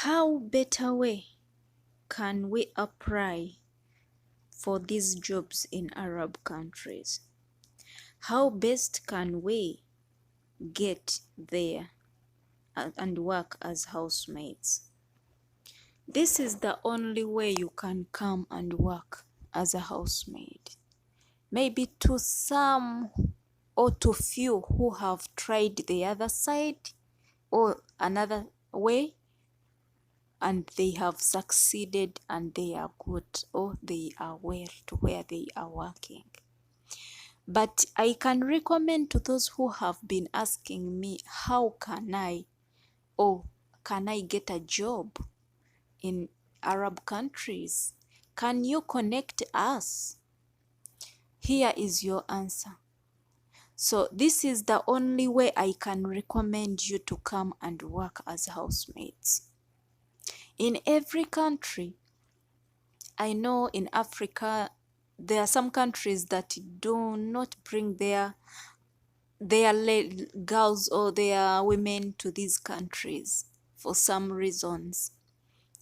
How better way can we apply for these jobs in Arab countries? How best can we get there and work as housemaids? This is the only way you can come and work as a housemaid. Maybe to some or to few who have tried the other side or another way, and they have succeeded and they are good or they are well to where they are working. But I can recommend to those who have been asking me, how can I get a job in Arab countries? Can you connect us? Here is your answer. So this is the only way I can recommend you to come and work as housemates. In every country, I know in Africa, there are some countries that do not bring their girls or their women to these countries for some reasons.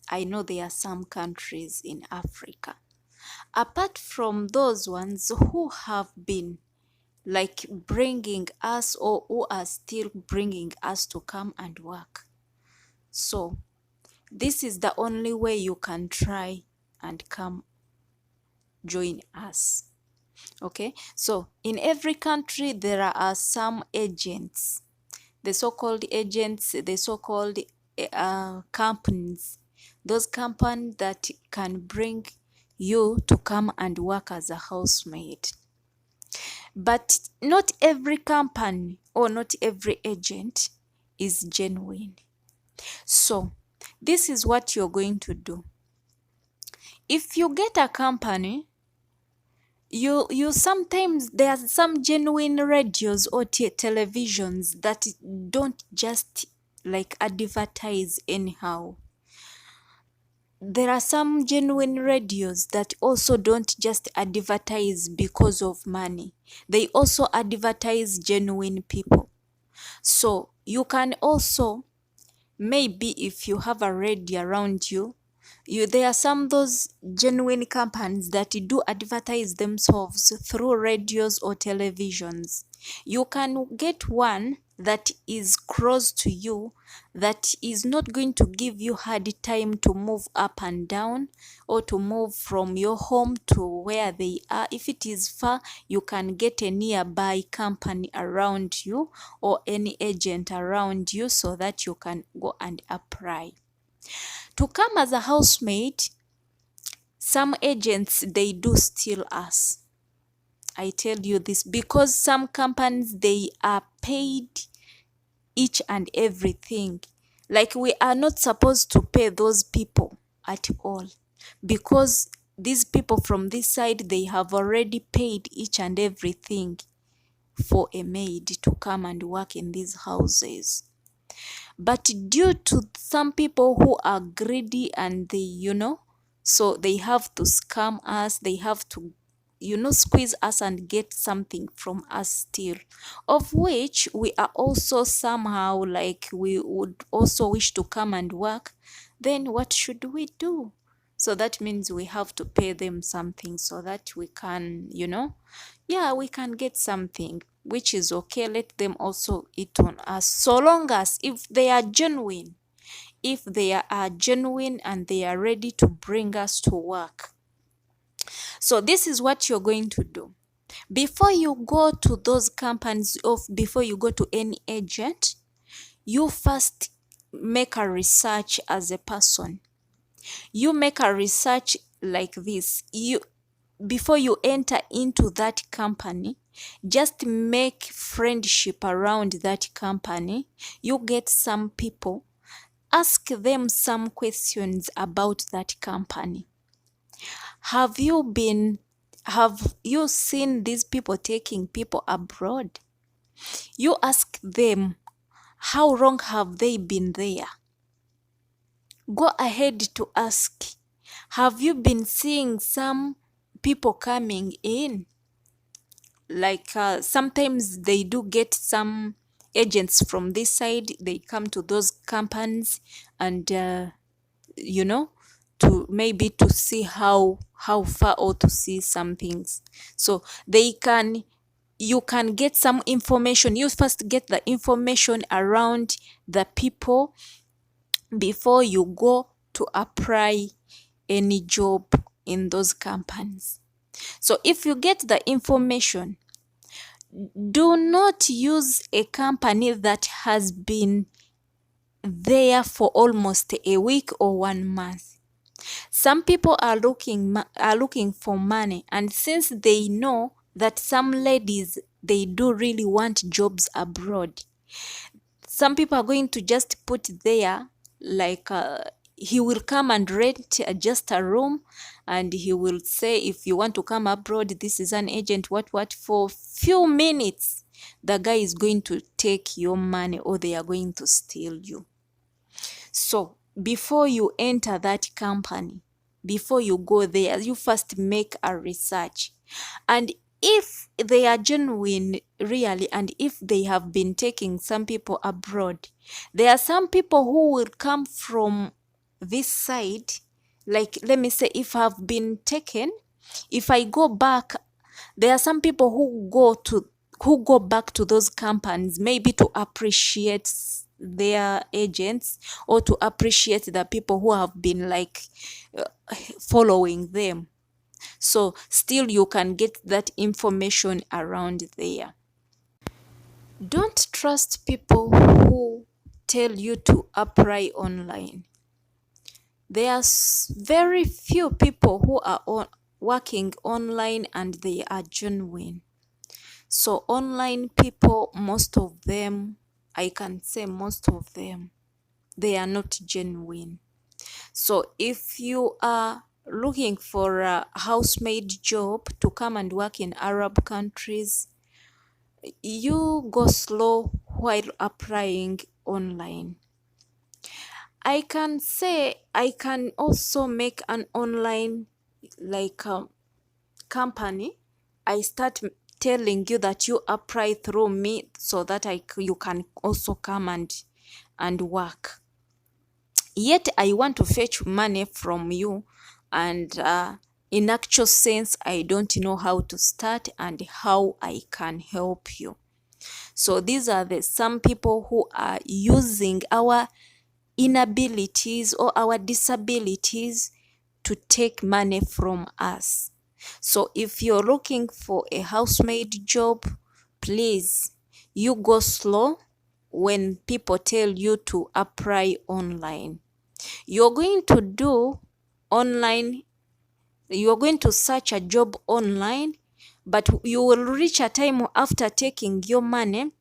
I know there are some countries in Africa. Apart from those ones who have been like bringing us or who are still bringing us to come and work. So this is the only way you can try and come join us. Okay, so in every country there are some agents, the so-called agents, the so-called companies, those companies that can bring you to come and work as a housemaid. But not every company or not every agent is genuine. So this is what you're going to do. If you get a company, you sometimes, there are some genuine radios or televisions that don't just like advertise anyhow. There are some genuine radios that also don't just advertise because of money. They also advertise genuine people. So you can also, maybe if you have a radio around you, there are some those genuine companies that do advertise themselves through radios or televisions. You can get one that is close to you, that is not going to give you hard time to move up and down or to move from your home to where they are. If it is far, you can get a nearby company around you or any agent around you so that you can go and apply. To come as a housemaid, some agents, they do steal us. I tell you this because some companies, they are paid each and everything. Like we are not supposed to pay those people at all, because these people from this side, they have already paid each and everything for a maid to come and work in these houses. But due to some people who are greedy and they, so they have to scam us, they have to, squeeze us and get something from us still, of which we are also somehow like we would also wish to come and work. Then what should we do? So that means we have to pay them something so that we can, we can get something, which is okay. Let them also eat on us, so long as if they are genuine. If they are genuine and they are ready to bring us to work. So this is what you're going to do. Before you go to those companies, or before you go to any agent, you first make a research as a person. You make a research like this. Before you enter into that company, just make friendship around that company. You get some people, ask them some questions about that company. Have you seen these people taking people abroad? You ask them, how long have they been there? Go ahead to ask, have you been seeing some people coming in? Like sometimes they do get some agents from this side, they come to those companies and you know, to maybe to see how far, or to see some things. So they can, you can get some information. You first get the information around the people before you go to apply any job in those companies. So if you get the information, do not use a company that has been there for almost a week or 1 month. Some people are looking for money, and since they know that some ladies, they do really want jobs abroad, some people are going to just put there, like he will come and rent just a room, and he will say, if you want to come abroad, this is an agent, what, for few minutes the guy is going to take your money, or they are going to steal you. So before you enter that company, before you go there, you first make a research. And if they are genuine, really, and if they have been taking some people abroad, there are some people who will come from this side. Like, let me say, if I've been taken, if I go back, there are some people who go back to those companies, maybe to appreciate their agents, or to appreciate the people who have been like uh, following them. So still you can get that information around there. Don't trust people who tell you to apply online. There's very few people who are working online and they are genuine. So online people, most of them, I can say most of them, they are not genuine. So if you are looking for a housemaid job to come and work in Arab countries, you go slow while applying online. I can say I can also make an online, like company. I start telling you that you apply through me, so that you can also come and work. Yet I want to fetch money from you, and in actual sense, I don't know how to start and how I can help you. So these are the some people who are using our inabilities or our disabilities to take money from us. So if you're looking for a housemaid job, please, you go slow when people tell you to apply online. You're going to do online, you're going to search a job online, but you will reach a time after taking your money,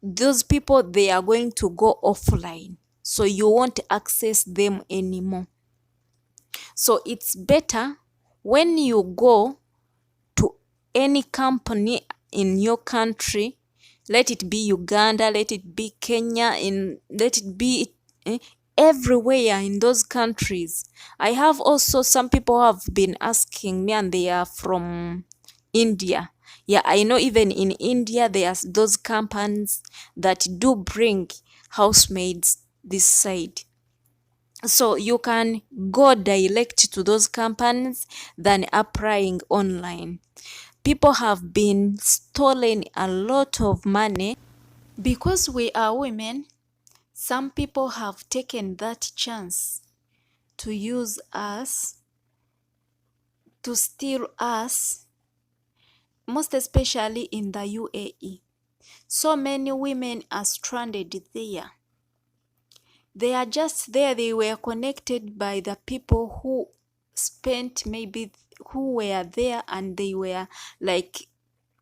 those people, they are going to go offline. So you won't access them anymore. So it's better when you go to any company in your country, let it be Uganda, let it be Kenya, let it be everywhere in those countries. I have also some people who have been asking me, and they are from India. Yeah, I know even in India there's those companies that do bring housemaids this side. So you can go direct to those companies than applying online. People have been stolen a lot of money because we are women. Some people have taken that chance to use us, to steal us, most especially in the UAE. So many women are stranded there. They are just there. They were connected by the people who spent, maybe who were there, and they were like,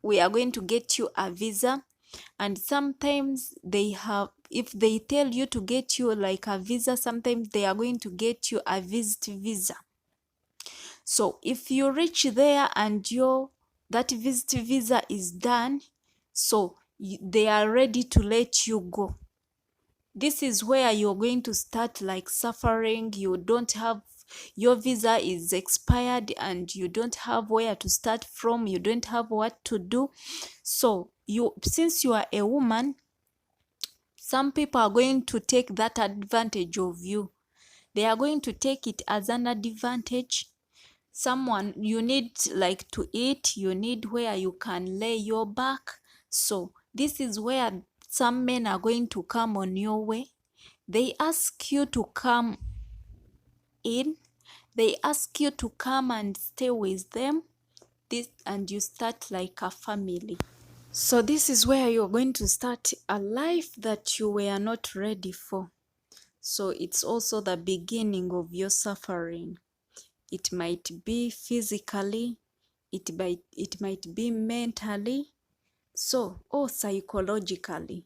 we are going to get you a visa. And sometimes they have, if they tell you to get you like a visa, sometimes they are going to get you a visit visa. So if you reach there and that visit visa is done, so they are ready to let you go. This is where you're going to start like suffering. You don't have, your visa is expired, and you don't have where to start from. You don't have what to do. So since you are a woman, some people are going to take that advantage of you. They are going to take it as an advantage. Someone, you need like to eat, you need where you can lay your back. So this is where some men are going to come on your way. They ask you to come in, they ask you to come and stay with them, this, and you start like a family. So this is where you're going to start a life that you were not ready for. So it's also the beginning of your suffering. It might be physically, it might be mentally, so, or psychologically,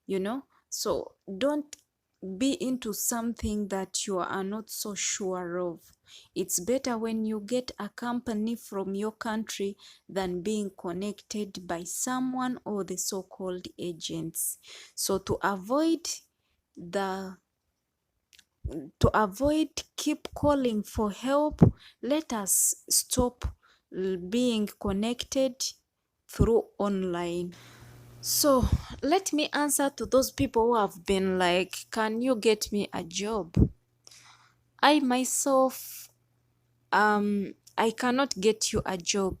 you know. So don't be into something that you are not so sure of. It's better when you get a company from your country than being connected by someone or the so-called agents. So the to avoid keep calling for help, let us stop being connected through online. So let me answer to those people who have been like, can you get me a job? I myself, I cannot get you a job.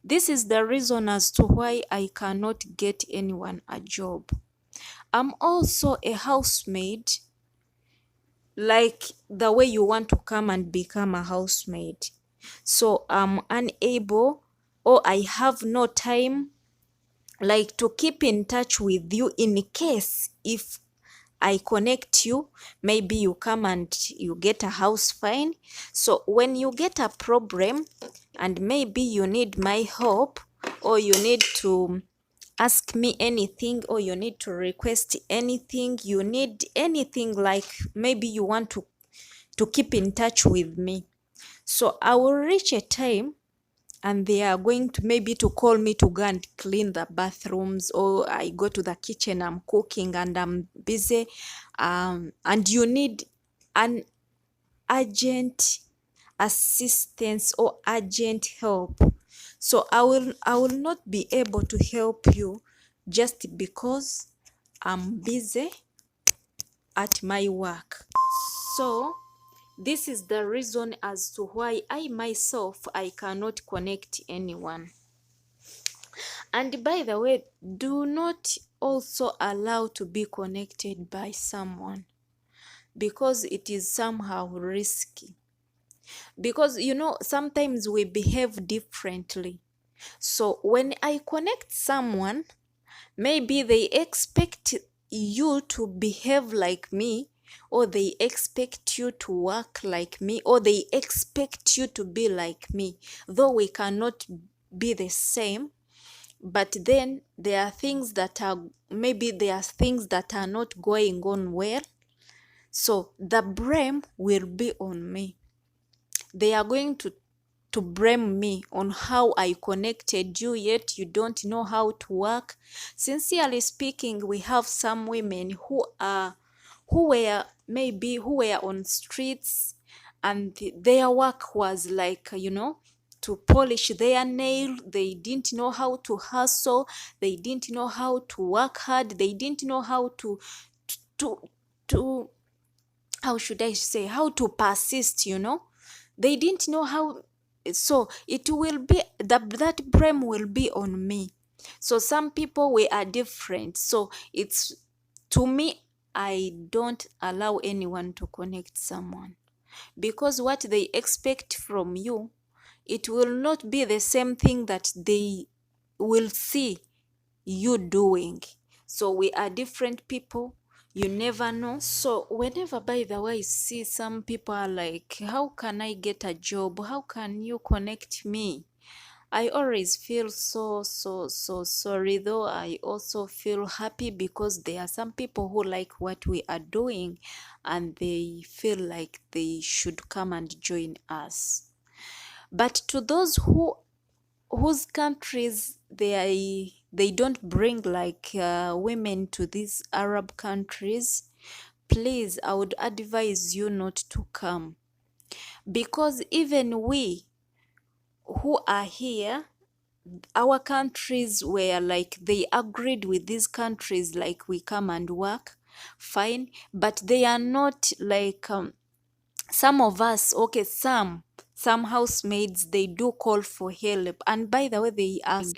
This is the reason as to why I cannot get anyone a job. I'm also a housemaid, like the way you want to come and become a housemaid. So I'm unable, or I have no time like to keep in touch with you in case if I connect you, maybe you come and you get a house fine. So when you get a problem and maybe you need my help, or you need to ask me anything, or you need to request anything, you need anything, like maybe you want to keep in touch with me. So I will reach a time and they are going to maybe to call me to go and clean the bathrooms, or I go to the kitchen, I'm cooking and I'm busy, and you need an urgent assistance or urgent help. So I will not be able to help you just because I'm busy at my work. So this is the reason as to why I myself, I cannot connect anyone. And by the way, do not also allow to be connected by someone, because it is somehow risky. Because you know, sometimes we behave differently. So when I connect someone, maybe they expect you to behave like me, or they expect you to work like me, or they expect you to be like me, though we cannot be the same. But then there are things that are, maybe there are things that are not going on well, so the blame will be on me. They are going to blame me on how I connected you, yet you don't know how to work. Sincerely speaking, we have some women who were on streets, and their work was like, you know, to polish their nail. They didn't know how to hustle, they didn't know how to work hard, they didn't know how to to how should I say, how to persist, you know. They didn't know how. So it will be that blame will be on me. So some people, we are different. So it's, to me, I don't allow anyone to connect someone, because what they expect from you, it will not be the same thing that they will see you doing. So we are different people, you never know. So whenever, by the way, I see some people are like, how can I get a job, how can you connect me, I always feel so sorry, though I also feel happy, because there are some people who like what we are doing and they feel like they should come and join us. But to those whose countries they don't bring like women to these Arab countries, please, I would advise you not to come, because even we who are here, our countries were like, they agreed with these countries, like we come and work fine, but they are not like some of us, okay, some housemaids, they do call for help, and by the way, they ask,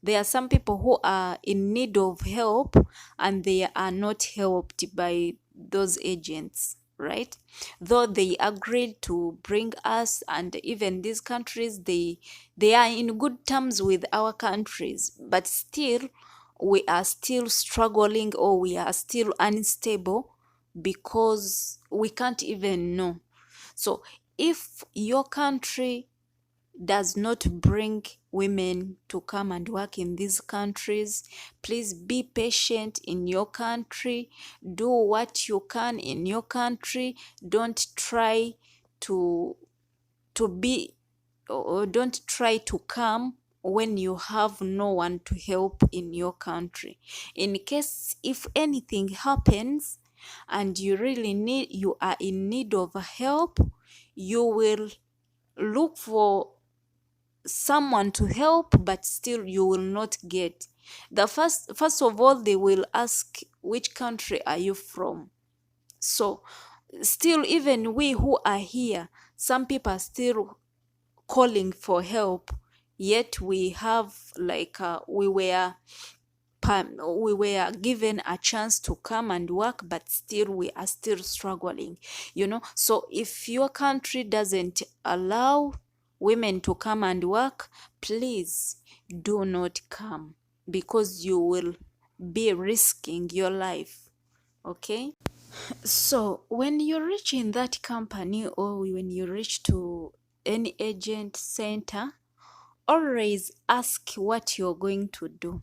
there are some people who are in need of help and they are not helped by those agents, right? Though they agreed to bring us, and even these countries, they are in good terms with our countries, but still we are still struggling, or we are still unstable, because we can't even know. So if your country does not bring women to come and work in these countries, please be patient in your country. Do what you can in your country. Don't try to be, or don't try to come when you have no one to help in your country. In case if anything happens and you are in need of help, you will look for someone to help, but still you will not get. The first of all, they will ask, which country are you from? So still, even we who are here, some people are still calling for help, yet we have like we were given a chance to come and work, but still we are still struggling, so if your country doesn't allow women to come and work, please do not come, because you will be risking your life. Okay, so when you reach in that company, or when you reach to any agent center, always ask what you're going to do.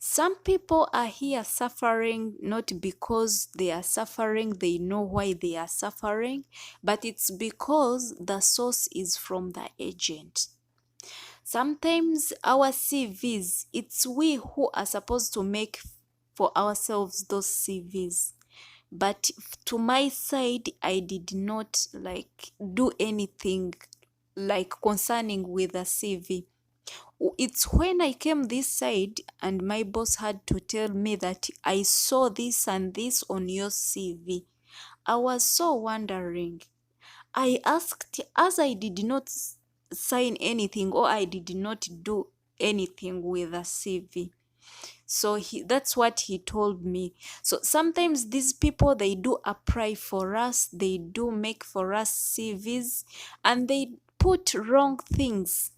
Some people are here suffering not because they are suffering, they know why they are suffering, but it's because the source is from the agent. Sometimes our CVs, it's we who are supposed to make for ourselves those CVs. But to my side, I did not like do anything like concerning with a CV. It's when I came this side and my boss had to tell me that I saw this and this on your CV. I was so wondering. I asked, as I did not sign anything, or I did not do anything with a CV. So that's what he told me. So sometimes these people, they do apply for us, they do make for us CVs, and they put wrong things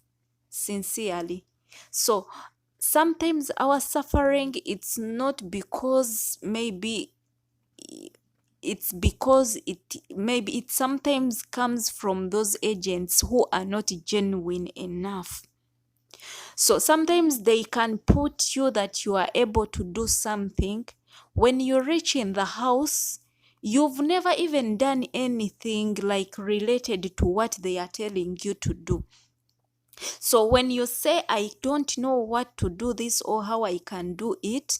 sincerely. So sometimes our suffering, it's not because maybe it's because it maybe it sometimes comes from those agents who are not genuine enough. So sometimes they can put you that you are able to do something. When you reach in the house, you've never even done anything like related to what they are telling you to do. So when you say, I don't know what to do this or how I can do it,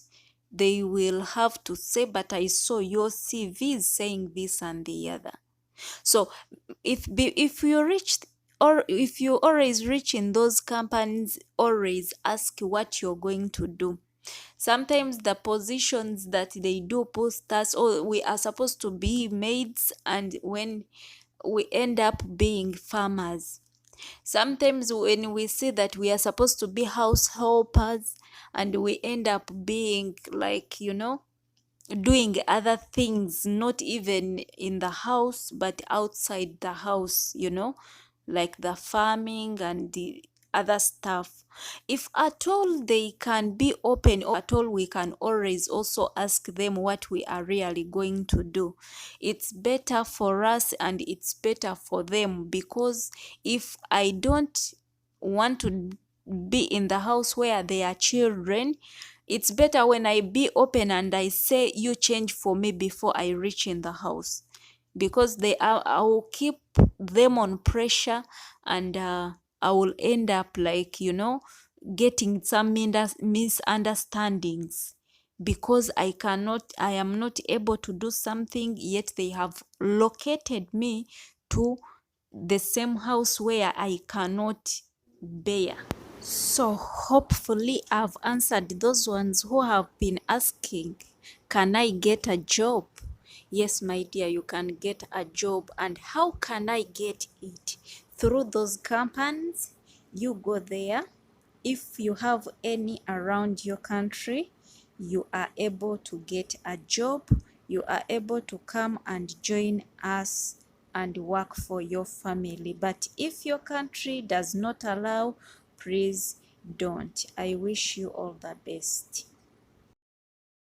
they will have to say, but I saw your CV saying this and the other. So if you reach, or if you always reach in those companies, always ask what you're going to do. Sometimes the positions that they do post us, or we are supposed to be maids, and when we end up being farmers. Sometimes when we see that we are supposed to be house helpers, and we end up being like, doing other things, not even in the house, but outside the house, like the farming and the other stuff. If at all they can be open, or at all we can always also ask them what we are really going to do. It's better for us and it's better for them, because if I don't want to be in the house where there are children, it's better when I be open and I say, you change for me before I reach in the house, because I will keep them on pressure, and I will end up like, getting some misunderstandings, because I am not able to do something, yet they have located me to the same house where I cannot bear. So hopefully I've answered those ones who have been asking, can I get a job? Yes, my dear, you can get a job. And how can I get it? Through those companies. You go there. If you have any around your country, you are able to get a job. You are able to come and join us and work for your family. But if your country does not allow, please don't. I wish you all the best.